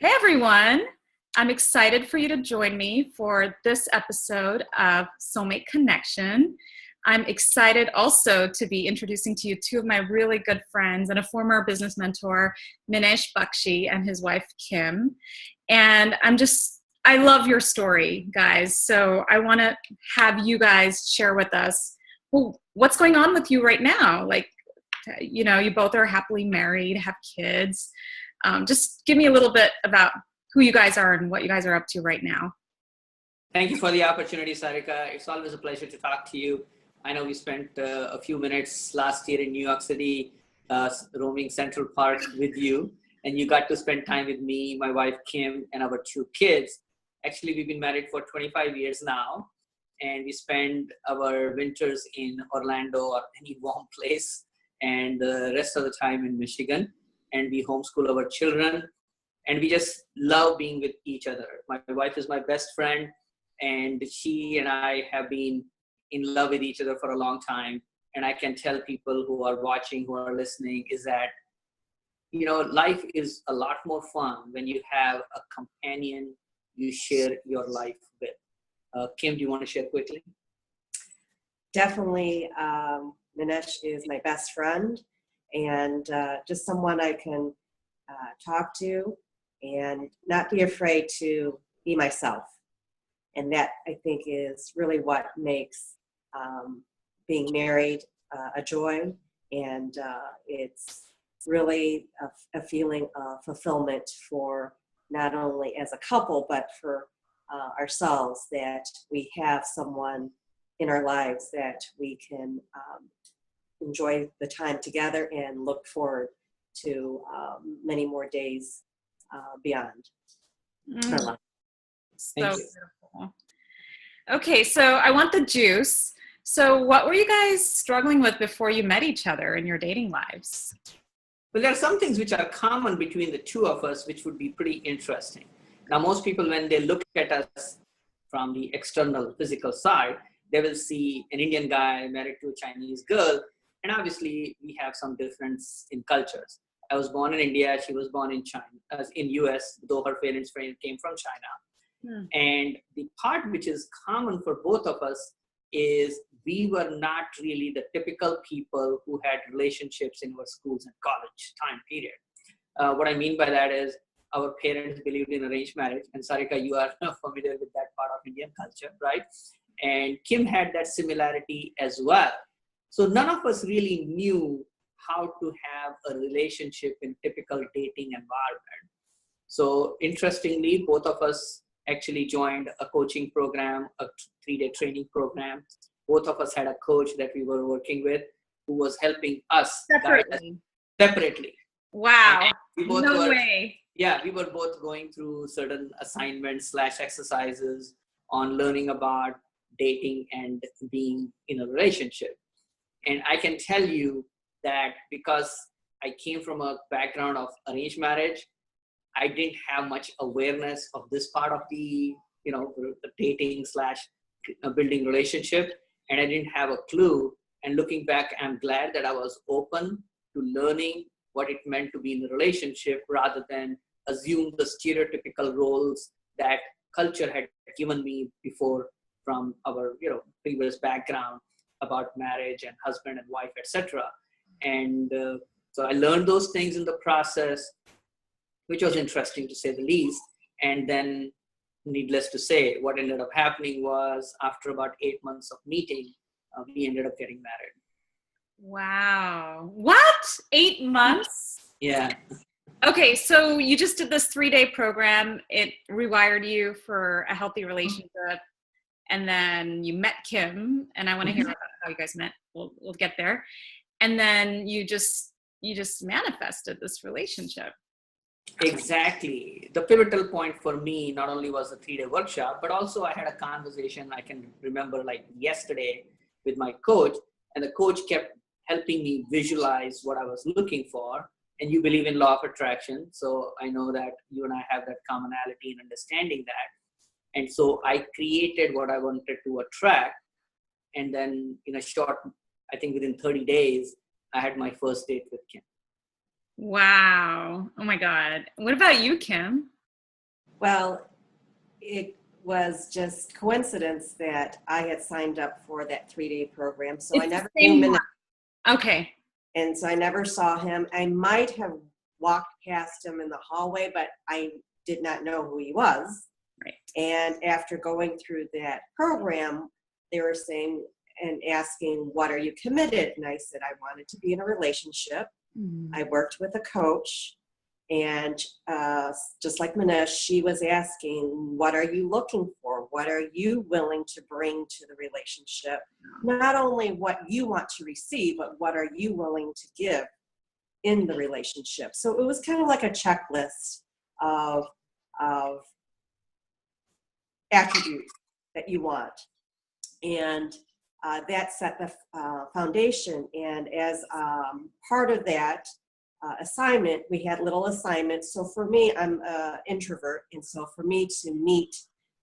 Hey everyone, I'm excited for you to join me for this episode of Soulmate Connection. I'm excited also to be introducing to you two of my really good friends and a former business mentor, Minesh Baxi, and his wife, Kim. And I love your story, guys. So I want to have you guys share with us, well, what's going on with you right now? You both are happily married, have kids. Just give me a little bit about who you guys are and what you guys are up to right now. Thank you for the opportunity, Sarika. It's always a pleasure to talk to you. I know we spent a few minutes last year in New York City, roaming Central Park with you, and you got to spend time with me, my wife Kim, and our two kids. Actually, we've been married for 25 years now, and we spend our winters in Orlando or any warm place, and the rest of the time in Michigan. And we homeschool our children, and we just love being with each other. My wife is my best friend, and she and I have been in love with each other for a long time. And I can tell people who are watching, who are listening, is that, life is a lot more fun when you have a companion you share your life with. Kim, do you want to share quickly? Definitely, Minesh is my best friend, and just someone I can talk to and not be afraid to be myself. And that, I think, is really what makes being married a joy. And it's really a feeling of fulfillment for not only as a couple, but for ourselves, that we have someone in our lives that we can enjoy the time together and look forward to many more days beyond. So beautiful. Okay, so I want the juice. So what were you guys struggling with before you met each other in your dating lives? Well, there are some things which are common between the two of us, which would be pretty interesting. Now, most people, when they look at us from the external physical side, they will see an Indian guy married to a Chinese girl. And obviously, we have some difference in cultures. I was born in India. She was born in China, in US, though her parents came from China. And the part which is common for both of us is we were not really the typical people who had relationships in our schools and college time period. What I mean by that is our parents believed in arranged marriage. And Sarika, you are familiar with that part of Indian culture, right? And Kim had that similarity as well. So none of us really knew how to have a relationship in typical dating environment. So interestingly, both of us actually joined a coaching program, a 3-day training program. Both of us had a coach that we were working with who was helping us separately. Wow. No way. Yeah, we were both going through certain assignments / exercises on learning about dating and being in a relationship. And I can tell you that because I came from a background of arranged marriage, I didn't have much awareness of this part of the dating / building relationship. And I didn't have a clue. And looking back, I'm glad that I was open to learning what it meant to be in a relationship rather than assume the stereotypical roles that culture had given me before from our previous background about marriage and husband and wife, etc. And so I learned those things in the process, which was interesting to say the least. And then, needless to say, what ended up happening was after about 8 months of meeting, we ended up getting married. Wow. What? 8 months? Yeah. Okay, so you just did this 3-day program. It rewired you for a healthy relationship. And then you met Kim, and I want to hear about how you guys met. We'll get there. And then you just manifested this relationship. Exactly. The pivotal point for me not only was the 3-day workshop, but also I had a conversation I can remember like yesterday with my coach, and the coach kept helping me visualize what I was looking for. And you believe in law of attraction, so I know that you and I have that commonality in understanding that. And so I created what I wanted to attract. And then in a short, I think within 30 days, I had my first date with Kim. Wow. Oh my God. What about you, Kim? Well, it was just coincidence that I had signed up for that 3-day program. So I It's the never same knew one. Minesh. Okay. And so I never saw him. I might have walked past him in the hallway, but I did not know who he was. Right. And after going through that program, they were saying and asking, what are you committed? And I said, I wanted to be in a relationship. I worked with a coach. And just like Minesh, she was asking, what are you looking for? What are you willing to bring to the relationship? Not only what you want to receive, but what are you willing to give in the relationship? So it was kind of like a checklist of attributes that you want. And that set the foundation. And as part of that assignment, we had little assignments. So for me, I'm an introvert. And so for me to meet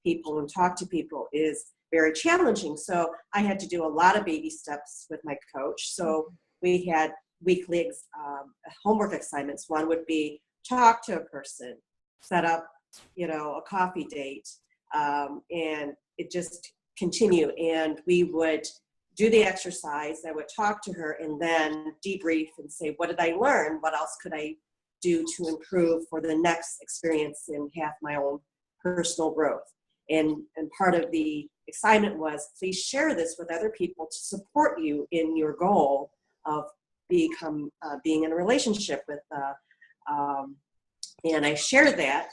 people and talk to people is very challenging. So I had to do a lot of baby steps with my coach. So we had weekly homework assignments. One would be talk to a person, set up, a coffee date, and it just continue. And we would do the exercise. I would talk to her and then debrief and say, what did I learn? What else could I do to improve for the next experience and have my own personal growth? And part of the assignment was, please share this with other people to support you in your goal of being in a relationship with. And I shared that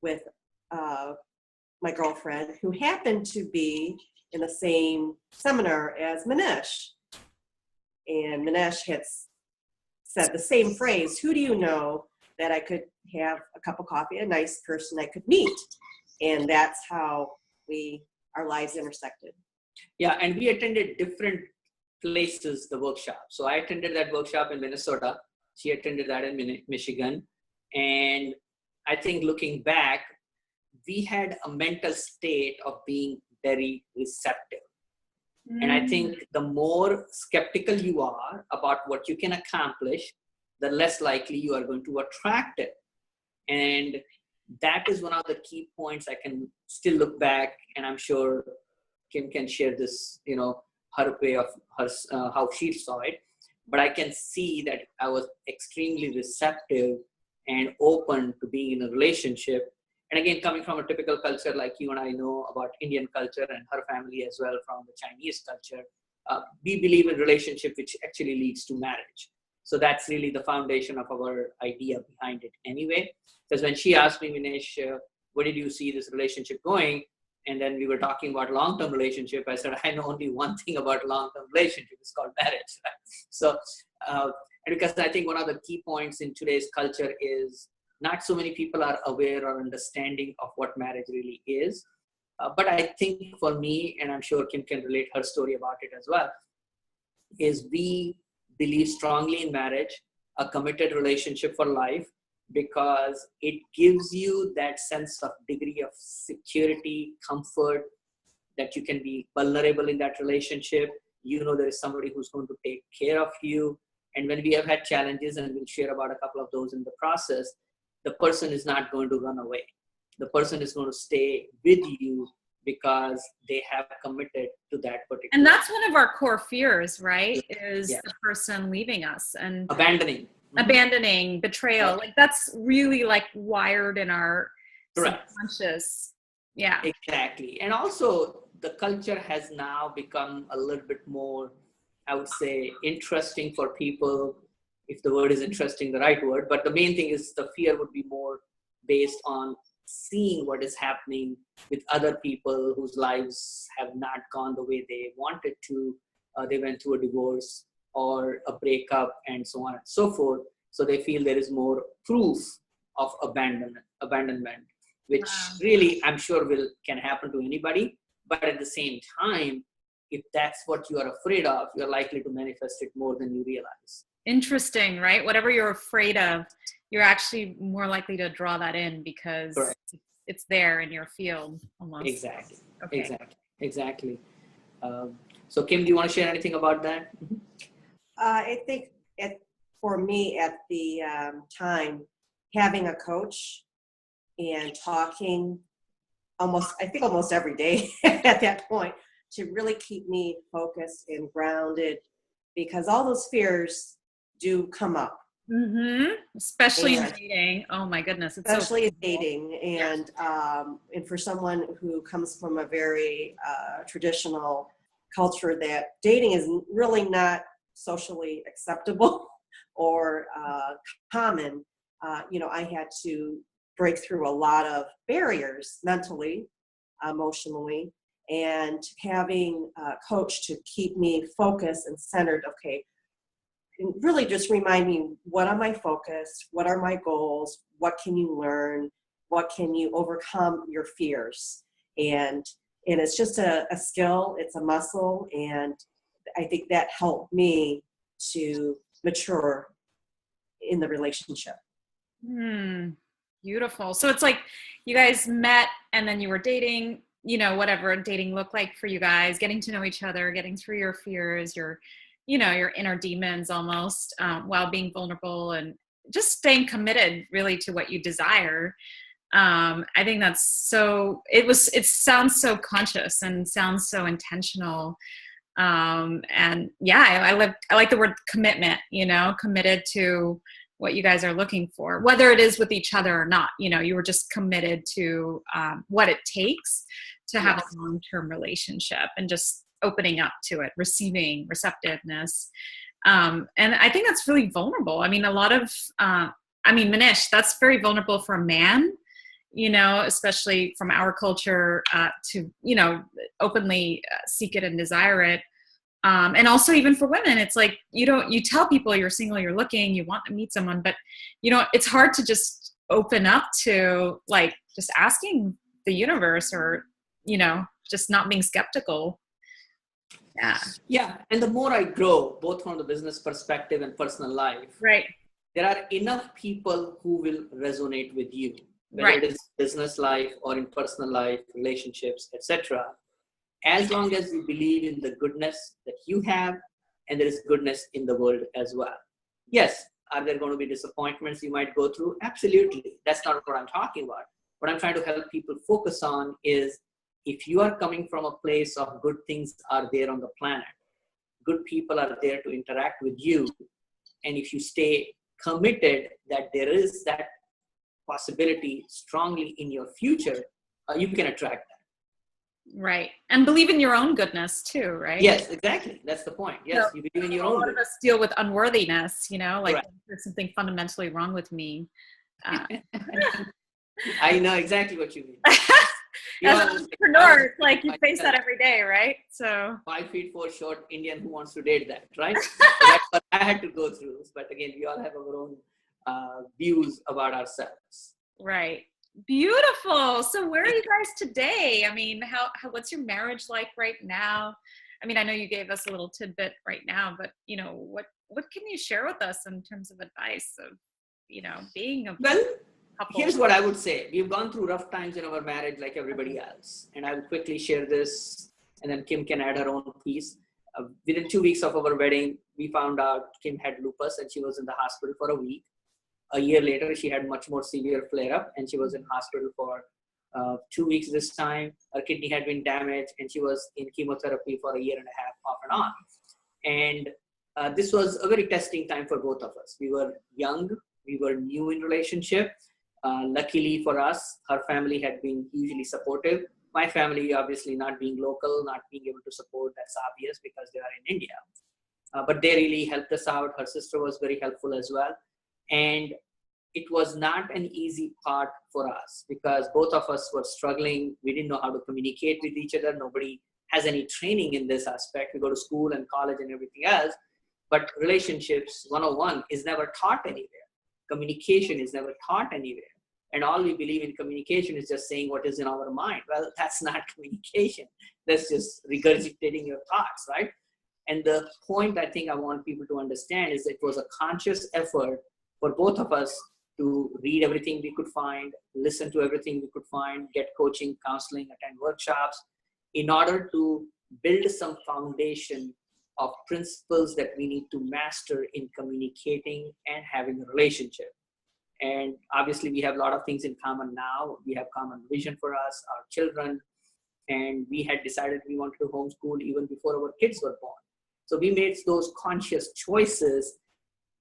with my girlfriend, who happened to be in the same seminar as Minesh. And Minesh had said the same phrase, who do you know that I could have a cup of coffee, a nice person I could meet? And that's how our lives intersected. Yeah, and we attended different places, the workshop. So I attended that workshop in Minnesota. She attended that in Michigan. And I think looking back, we had a mental state of being very receptive. And I think the more skeptical you are about what you can accomplish, the less likely you are going to attract it. And that is one of the key points I can still look back, and I'm sure Kim can share this, her way of how she saw it. But I can see that I was extremely receptive and open to being in a relationship. And again, coming from a typical culture like you and I know about Indian culture, and her family as well from the Chinese culture, we believe in relationship which actually leads to marriage. So that's really the foundation of our idea behind it anyway. Because when she asked me, Minesh, where did you see this relationship going? And then we were talking about long-term relationship. I said, I know only one thing about long-term relationship. It's called marriage. So, and because I think one of the key points in today's culture is not so many people are aware or understanding of what marriage really is. But I think for me, and I'm sure Kim can relate her story about it as well, is we believe strongly in marriage, a committed relationship for life, because it gives you that sense of degree of security, comfort, that you can be vulnerable in that relationship. There is somebody who's going to take care of you. And when we have had challenges, and we'll share about a couple of those in the process, the person is not going to run away. The person is going to stay with you because they have committed to that particular. And that's one of our core fears, right? Is the person leaving us and abandoning, betrayal. Like that's really like wired in our subconscious. Yeah. Exactly. And also the culture has now become a little bit more, I would say, interesting for people, if the word is interesting, the right word. But the main thing is the fear would be more based on seeing what is happening with other people whose lives have not gone the way they wanted to. They went through a divorce or a breakup and so on and so forth. So they feel there is more proof of abandonment, which really I'm sure can happen to anybody. But at the same time, if that's what you are afraid of, you're likely to manifest it more than you realize. Interesting, right? Whatever you're afraid of, you're actually more likely to draw that in because it's there in your field almost. Exactly. Okay. Exactly. So Kim, do you want to share anything about that? I think for me at the time, having a coach and talking almost every day at that point, to really keep me focused and grounded, because all those fears do come up. Mm-hmm. Especially in And dating. Oh my goodness. It's especially in so dating, and for someone who comes from a very traditional culture, that dating is really not socially acceptable or common. I had to break through a lot of barriers mentally, emotionally, and having a coach to keep me focused and centered. Okay, and really just remind me, what am I focused? What are my goals? What can you learn? What can you overcome your fears? And it's just a skill, it's a muscle, and I think that helped me to mature in the relationship. beautiful. So it's like you guys met and then you were dating, whatever dating looked like for you guys, getting to know each other, getting through your fears, your inner demons almost, while being vulnerable and just staying committed really to what you desire. I think that's it sounds so conscious and sounds so intentional. And yeah, I like the word commitment, committed to what you guys are looking for, whether it is with each other or not. You were just committed to what it takes to have a long-term relationship, and just opening up to it, receiving, receptiveness. And I think that's really vulnerable. I mean, Minesh, that's very vulnerable for a man, especially from our culture, to, openly seek it and desire it. And also even for women, it's like, you tell people you're single, you're looking, you want to meet someone, but it's hard to just open up to like just asking the universe, or, just not being skeptical. Yeah. And the more I grow, both from the business perspective and personal life, Right. there are enough people who will resonate with you, whether Right. it is business life or in personal life, relationships, etc. As long as you believe in the goodness that you have, and there is goodness in the world as well. Yes, are there going to be disappointments you might go through? Absolutely. That's not what I'm talking about. What I'm trying to help people focus on is, if you are coming from a place of good things are there on the planet, good people are there to interact with you, and if you stay committed that there is that possibility strongly in your future, you can attract that. Right. And believe in your own goodness too, right? Yes, exactly. That's the point. Yes, So, you believe in your a own lot of goodness. us deal with unworthiness, like Right. there's something fundamentally wrong with me. I know exactly what you mean. As an entrepreneur, it's like you face that every day, right? So 5 feet 4 short Indian who wants to date that, right? That's what I had to go through. But again, we all have our own views about ourselves. right. Beautiful. So where are you guys today? I mean, what's your marriage like right now? I mean, I know you gave us a little tidbit right now, but what can you share with us in terms of advice of, being a Well, couple? here's what I would say. We've gone through rough times in our marriage like everybody else. And I will quickly share this, and then Kim can add her own piece. Within 2 weeks of our wedding, we found out Kim had lupus, and she was in the hospital for a week. A year later, she had much more severe flare-up, and she was in hospital for 2 weeks this time. Her kidney had been damaged, and she was in chemotherapy for a year and a half, off and on. And this was a very testing time for both of us. We were young. We were new in relationship. Luckily for us, her family had been hugely supportive. My family, obviously not being local, not being able to support, that's obvious because they are in India. But they really helped us out. Her sister was very helpful as well. And it was not an easy part for us because both of us were struggling. We didn't know how to communicate with each other. Nobody has any training in this aspect. We go to school and college and everything else. But relationships 101 is never taught anywhere. Communication is never taught anywhere. And all we believe in communication is just saying what is in our mind. Well, that's not communication. That's just regurgitating your thoughts, right? And the point I think I want people to understand is it was a conscious effort for both of us to read everything we could find, listen to everything we could find, get coaching, counseling, attend workshops, in order to build some foundation of principles that we need to master in communicating and having a relationship. And obviously we have a lot of things in common now. We have common vision for us, our children, and we had decided we wanted to homeschool even before our kids were born. So we made those conscious choices,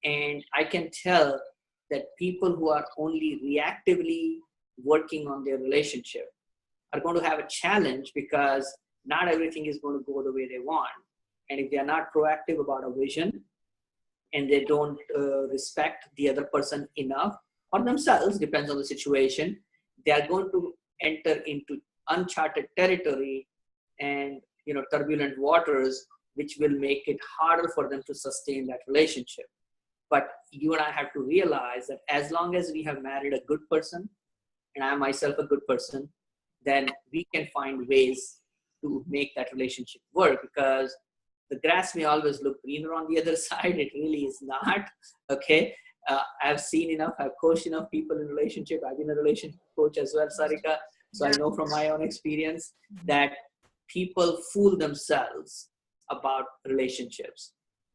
and I can tell that people who are only reactively working on their relationship are going to have a challenge, because not everything is going to go the way they want. And if they are not proactive about a vision, and they don't respect the other person enough, or themselves, depends on the situation, they are going to enter into uncharted territory and turbulent waters, which will make it harder for them to sustain that relationship. But you and I have to realize that as long as we have married a good person, and I am myself a good person, then we can find ways to make that relationship work, because the grass may always look greener on the other side. It really is not. Okay. I've seen enough, I've coached enough people in relationship. I've been a relationship coach as well, Sarika. So I know from my own experience that people fool themselves about relationships.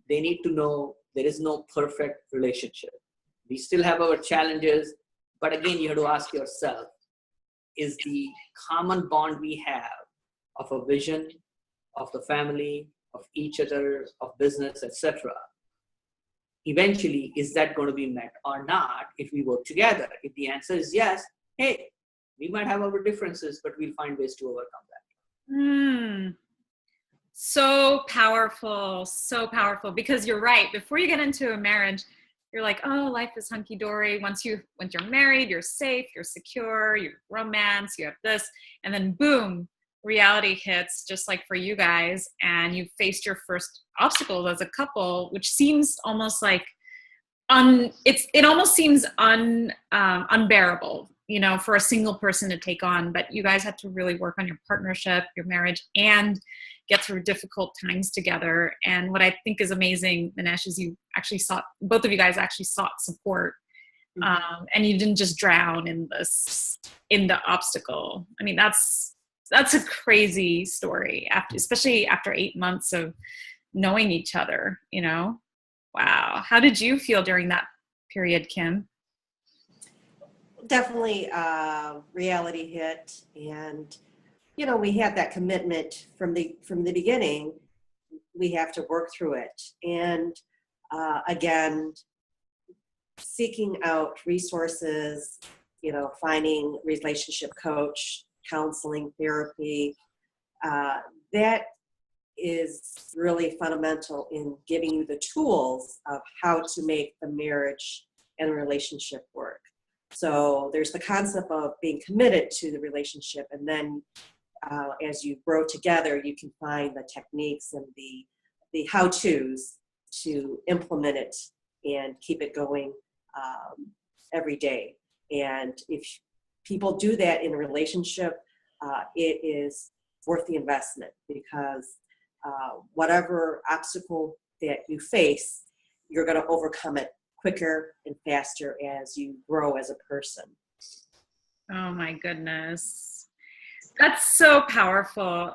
They need to know there is no perfect relationship. We still have our challenges, but again, you have to ask yourself, is the common bond we have of a vision, of the family, of each other, of business, etc., eventually, is that going to be met or not if we work together? If the answer is yes, hey, we might have our differences, but we'll find ways to overcome that. So powerful, because you're right. Before you get into a marriage, you're like, oh, life is hunky-dory. Once you're married, you're safe, you're secure, you romance, you have this, and then boom, reality hits, just like for you guys, and you faced your first obstacles as a couple, which seems almost like it almost seems unbearable, for a single person to take on. But you guys had to really work on your partnership, your marriage, and get through difficult times together. And what I think is amazing, Minesh, is both of you guys actually sought support, and you didn't just drown in the obstacle. I mean, that's a crazy story, especially after 8 months of knowing each other, Wow. How did you feel during that period, Kim? Definitely reality hit, and we had that commitment from the beginning. We have to work through it, and again, seeking out resources, finding relationship coach, counseling, therapy, that is really fundamental in giving you the tools of how to make the marriage and the relationship work. So there's the concept of being committed to the relationship, and then as you grow together, you can find the techniques and the how-tos to implement it and keep it going every day. And if people do that in a relationship, it is worth the investment, because whatever obstacle that you face, you're going to overcome it quicker and faster as you grow as a person. Oh my goodness. That's so powerful.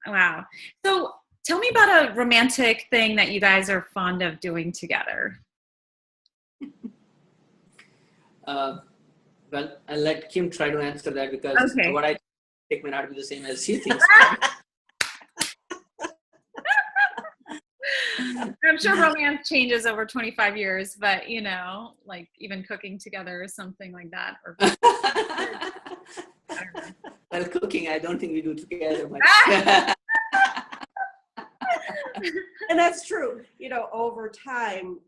Wow. So tell me about a romantic thing that you guys are fond of doing together. Well, I'll let Kim try to answer that, because what I think may not be the same as she thinks. I'm sure romance changes over 25 years, but like even cooking together or something like that. Or I don't know. Well, cooking, I don't think we do together much. And that's true. Over time,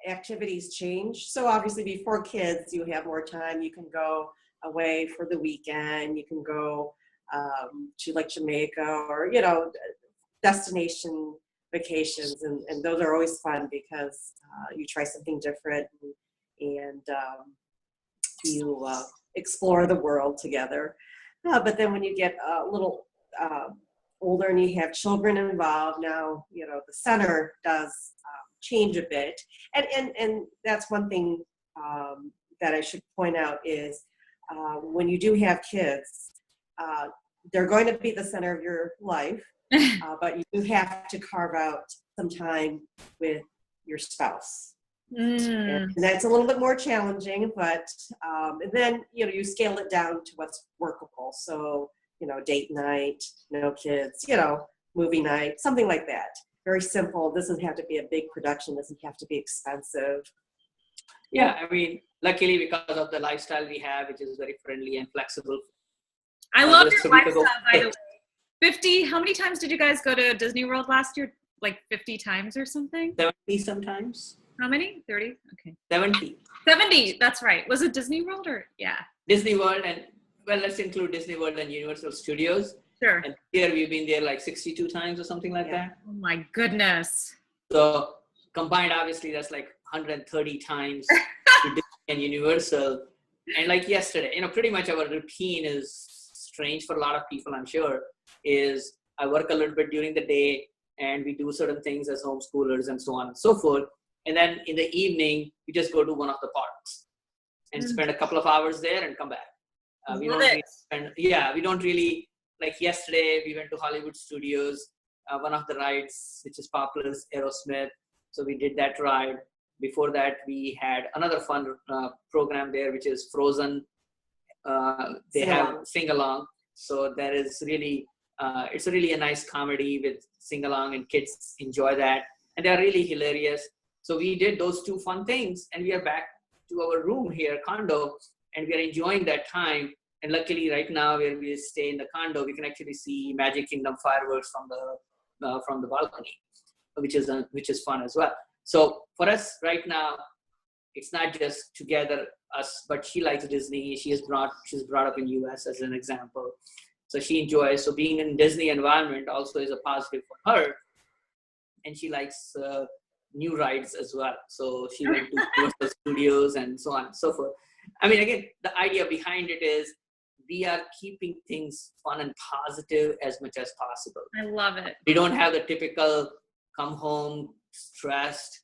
activities change. So obviously before kids, you have more time. You can go away for the weekend. You can go to like Jamaica or, destination vacations. And those are always fun, because you try something different, and you explore the world together. But then when you get a little older and you have children involved, now, the center does change a bit. And that's one thing that I should point out is when you do have kids, they're going to be the center of your life, but you do have to carve out some time with your spouse. And that's a little bit more challenging, but and then, you know, you scale it down to what's workable. So, you know, date night, no kids, you know, movie night, something like that. Very simple. Doesn't have to be a big production. Doesn't have to be expensive. Yeah, I mean, luckily because of the lifestyle we have, which is very friendly and flexible. I love your lifestyle, by the way. 50, how many times did you guys go to Disney World last year? Like 50 times or something? 70 sometimes. How many? 30? Okay. 70. 70, that's right. Was it Disney World or, yeah. Disney World and, well, let's include Disney World and Universal Studios. Sure. And here we've been there like 62 times or something like that. Oh my goodness. So combined, obviously, that's like 130 times to Disney and Universal. And like yesterday, you know, pretty much our routine is strange for a lot of people, I'm sure, is I work a little bit during the day and we do certain things as homeschoolers and so on and so forth. And then in the evening, we just go to one of the parks and spend a couple of hours there and come back. We don't really, like yesterday, we went to Hollywood Studios, one of the rides, which is popular, is Aerosmith. So we did that ride. Before that, we had another fun program there, which is Frozen. They have sing-along. So that is really, it's really a nice comedy with sing-along and kids enjoy that. And they're really hilarious. So we did those two fun things and we are back to our room here, condo, and we are enjoying that time. And luckily right now where we stay in the condo, we can actually see Magic Kingdom fireworks from the balcony, which is fun as well. So for us right now, it's not just together us, but she likes Disney. She's brought up in US as an example. So she enjoys, so being in Disney environment also is a positive for her. And she likes new rides as well. So she went to Universal Studios and so on and so forth. I mean, again, the idea behind it is we are keeping things fun and positive as much as possible. I love it. We don't have the typical come home stressed.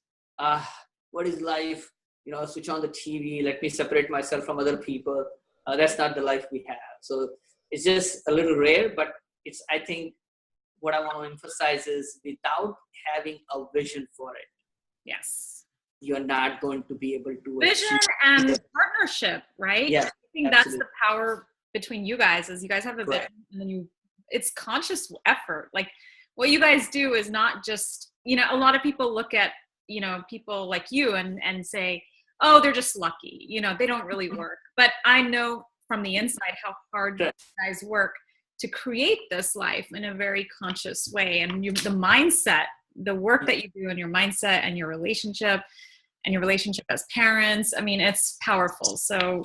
What is life? You know, switch on the TV. Let me separate myself from other people. That's not the life we have. So it's just a little rare, but it's, I think, what I want to emphasize is without having a vision for it. Yes. You're not going to be able to vision and partnership, right? Yeah, I think that's the power between you guys, is you guys have a vision and then it's conscious effort. Like what you guys do is not just, you know, a lot of people look at, you know, people like you and say, oh, they're just lucky, you know, they don't really work. But I know from the inside how hard you guys work to create this life in a very conscious way. And the mindset, the work that you do in your mindset and your relationship as parents, I mean, it's powerful. So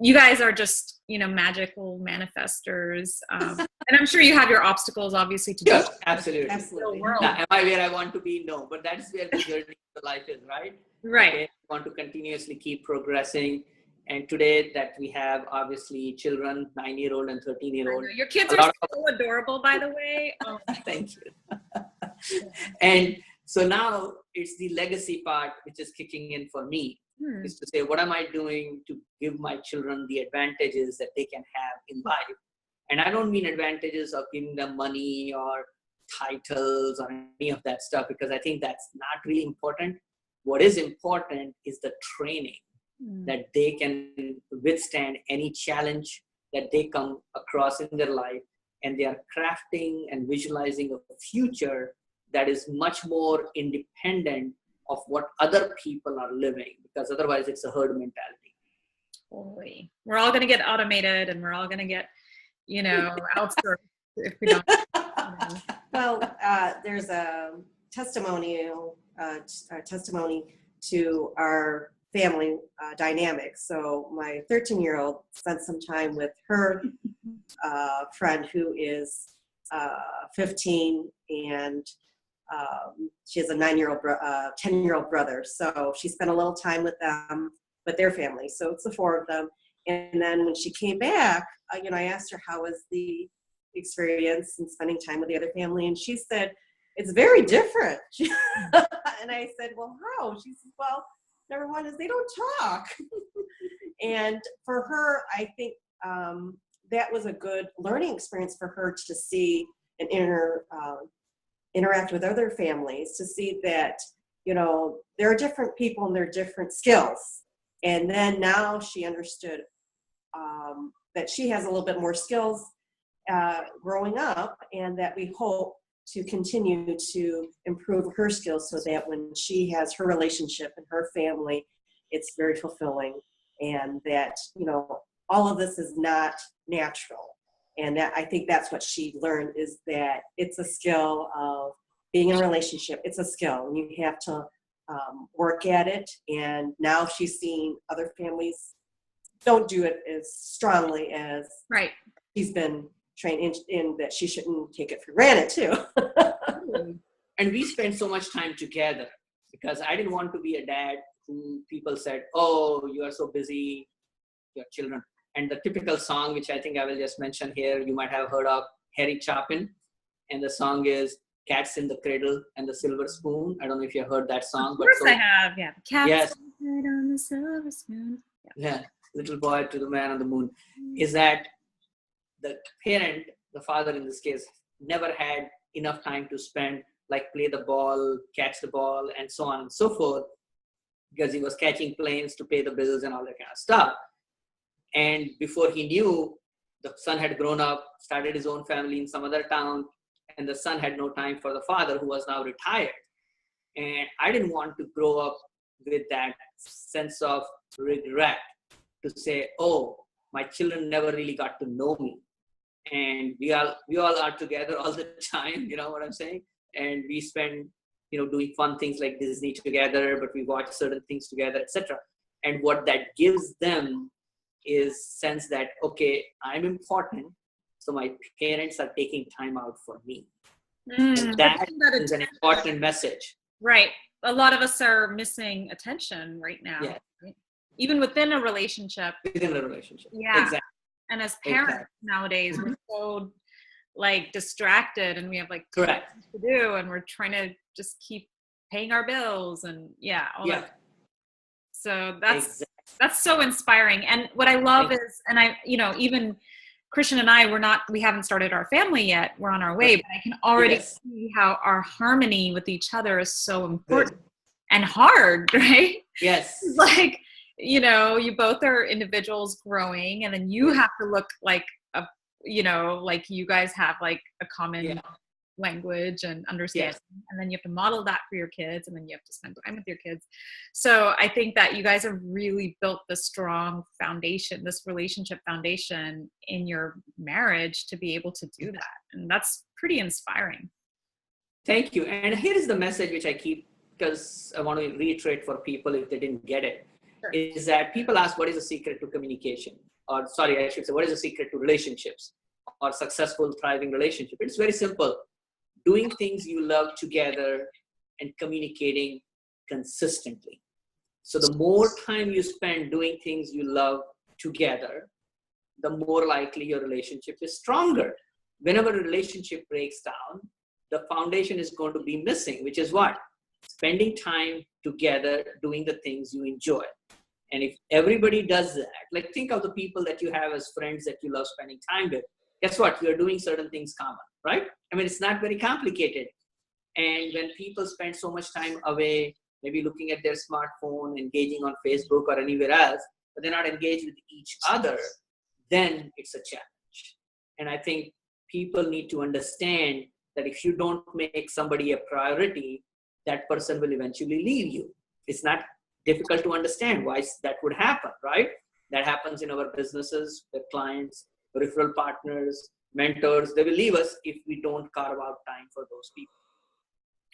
you guys are just, you know, magical manifestors. And I'm sure you have your obstacles, obviously, to do. Absolutely. Now, am I where I want to be? No, but that's where the journey of life is, right? Right. Okay. I want to continuously keep progressing. And today that we have, obviously, children, 9-year-old and 13-year-old. Your kids are so adorable, by the way. Oh. Thank you. And so now it's the legacy part, which is kicking in for me, is to say, what am I doing to give my children the advantages that they can have in life? And I don't mean advantages of giving them money or titles or any of that stuff, because I think that's not really important. What is important is the training that they can withstand any challenge that they come across in their life, and they are crafting and visualizing a future that is much more independent of what other people are living, because otherwise it's a herd mentality. Totally. We're all going to get automated and we're all going to get, you know, outsourced if we don't. Well, there's a testimony to our family dynamics. So my 13-year-old spent some time with her friend who is 15, and she has a 10-year-old brother. So she spent a little time with them, with their family. So it's the four of them. And then when she came back, you know, I asked her how was the experience and spending time with the other family, and she said it's very different. And I said, well, how? She said, well, number one is they don't talk. And for her, I think that was a good learning experience for her to see and interact with other families, to see that, you know, there are different people and there are different skills. And then now she understood that she has a little bit more skills growing up, and that we hope to continue to improve her skills so that when she has her relationship and her family, it's very fulfilling. And that, you know, all of this is not natural. And that, I think that's what she learned, is that it's a skill of being in a relationship. It's a skill, and you have to work at it. And now she's seeing other families don't do it as strongly as she's been trained in that she shouldn't take it for granted too. And we spent so much time together because I didn't want to be a dad who people said, oh, you are so busy, your children. And the typical song, which I think I will just mention here, you might have heard of Harry Chapin. And the song is Cats in the Cradle and the Silver Spoon. I don't know if you heard that song. Of course I have, yeah. Cats on the silver spoon. Yeah, little boy to the man on the moon. Is that the parent, the father in this case, never had enough time to spend, like play the ball, catch the ball, and so on and so forth, because he was catching planes to pay the bills and all that kind of stuff. And before he knew, the son had grown up, started his own family in some other town, and the son had no time for the father, who was now retired. And I didn't want to grow up with that sense of regret to say, oh, my children never really got to know me. And we all are together all the time, you know what I'm saying? And we spend, you know, doing fun things like Disney together, but we watch certain things together, etc. And what that gives them is sense that, okay, I'm important, so my parents are taking time out for me. And that is an important message. Right. A lot of us are missing attention right now. Yeah. Right? Even within a relationship. Within a relationship. Yeah. Exactly. And as parents nowadays, we're so like distracted, and we have like correct to do, and we're trying to just keep paying our bills and all that. So that's so inspiring. And what I love is, and I, you know, even Christian and I, we haven't started our family yet. We're on our way, but I can already see how our harmony with each other is so important and hard, right? Yes. Like, you know, you both are individuals growing, and then you have to look like you know, like you guys have like a common language and understanding, and then you have to model that for your kids, and then you have to spend time with your kids. So I think that you guys have really built this strong foundation, this relationship foundation in your marriage to be able to do that. And that's pretty inspiring. Thank you. And here is the message which I keep, because I want to reiterate for people if they didn't get it, is that people ask, what is the secret to communication? Or sorry, I should say, what is the secret to relationships or successful, thriving relationship? It's very simple. Doing things you love together and communicating consistently. So the more time you spend doing things you love together, the more likely your relationship is stronger. Whenever a relationship breaks down, the foundation is going to be missing, which is what? Spending time together, doing the things you enjoy. And if everybody does that, like think of the people that you have as friends that you love spending time with, guess what? You're doing certain things common, right? I mean, it's not very complicated. And when people spend so much time away, maybe looking at their smartphone, engaging on Facebook or anywhere else, but they're not engaged with each other, then it's a challenge. And I think people need to understand that if you don't make somebody a priority, that person will eventually leave you. It's not difficult to understand why that would happen, right? That happens in our businesses, with clients, referral partners, mentors. They will leave us if we don't carve out time for those people.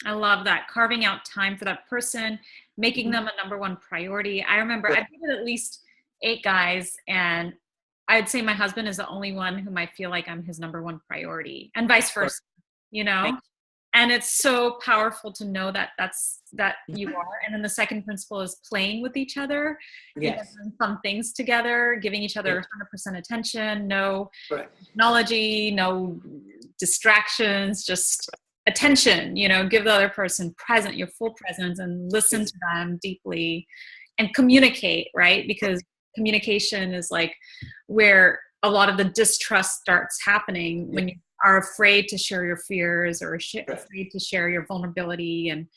I love that. Carving out time for that person, making them a number one priority. I remember I've dated at least 8 guys, and I'd say my husband is the only one whom I feel like I'm his number one priority, and vice versa, you know? And it's so powerful to know that you are. And then the second principle is playing with each other, doing fun things together, giving each other 100% attention, no technology, no distractions, just attention, you know, give the other person your full presence, and listen to them deeply and communicate, right? Because communication is like where a lot of the distrust starts happening when you are afraid to share your fears or afraid to share your vulnerability. And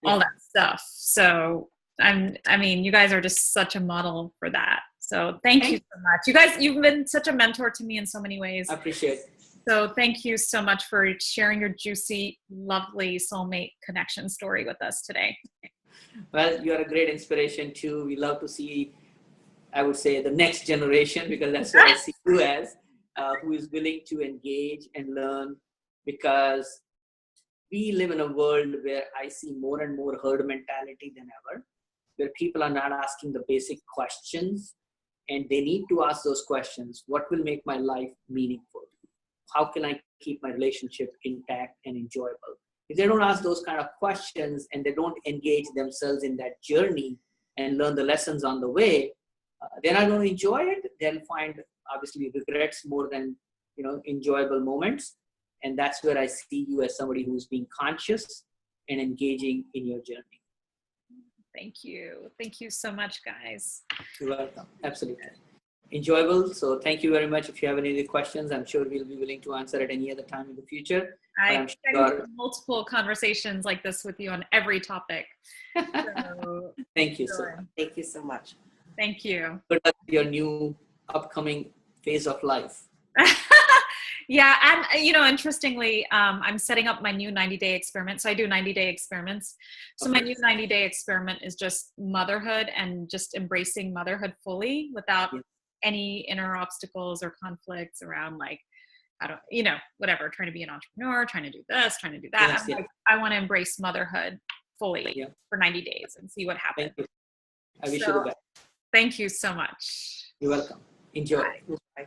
all that stuff. So I mean, you guys are just such a model for that. So thank you so much. You guys, you've been such a mentor to me in so many ways. I appreciate it. So thank you so much for sharing your juicy, lovely soulmate connection story with us today. Well, you are a great inspiration too. We love to see, I would say, the next generation, because that's what I see you as, who is willing to engage and learn, because we live in a world where I see more and more herd mentality than ever, where people are not asking the basic questions, and they need to ask those questions. What will make my life meaningful? How can I keep my relationship intact and enjoyable? If they don't ask those kind of questions and they don't engage themselves in that journey and learn the lessons on the way, they're not going to enjoy it. They'll find obviously regrets more than, you know, enjoyable moments. And that's where I see you as somebody who's being conscious and engaging in your journey. Thank you. Thank you so much, guys. You're welcome. Absolutely. Enjoyable. So thank you very much. If you have any other questions, I'm sure we'll be willing to answer at any other time in the future. I have multiple conversations like this with you on every topic. So, thank you so much. Thank you so much. Thank you. Good luck with your new upcoming phase of life. Yeah, and you know, interestingly, I'm setting up my new 90-day experiment. So I do 90-day experiments. So my new 90-day experiment is just motherhood and just embracing motherhood fully without any inner obstacles or conflicts around, like, I don't, you know, whatever, trying to be an entrepreneur, trying to do this, trying to do that. Yes, like, I want to embrace motherhood fully for 90 days and see what happens. Thank you. I wish you the best. Thank you so much. You're welcome. Enjoy. Bye. Bye.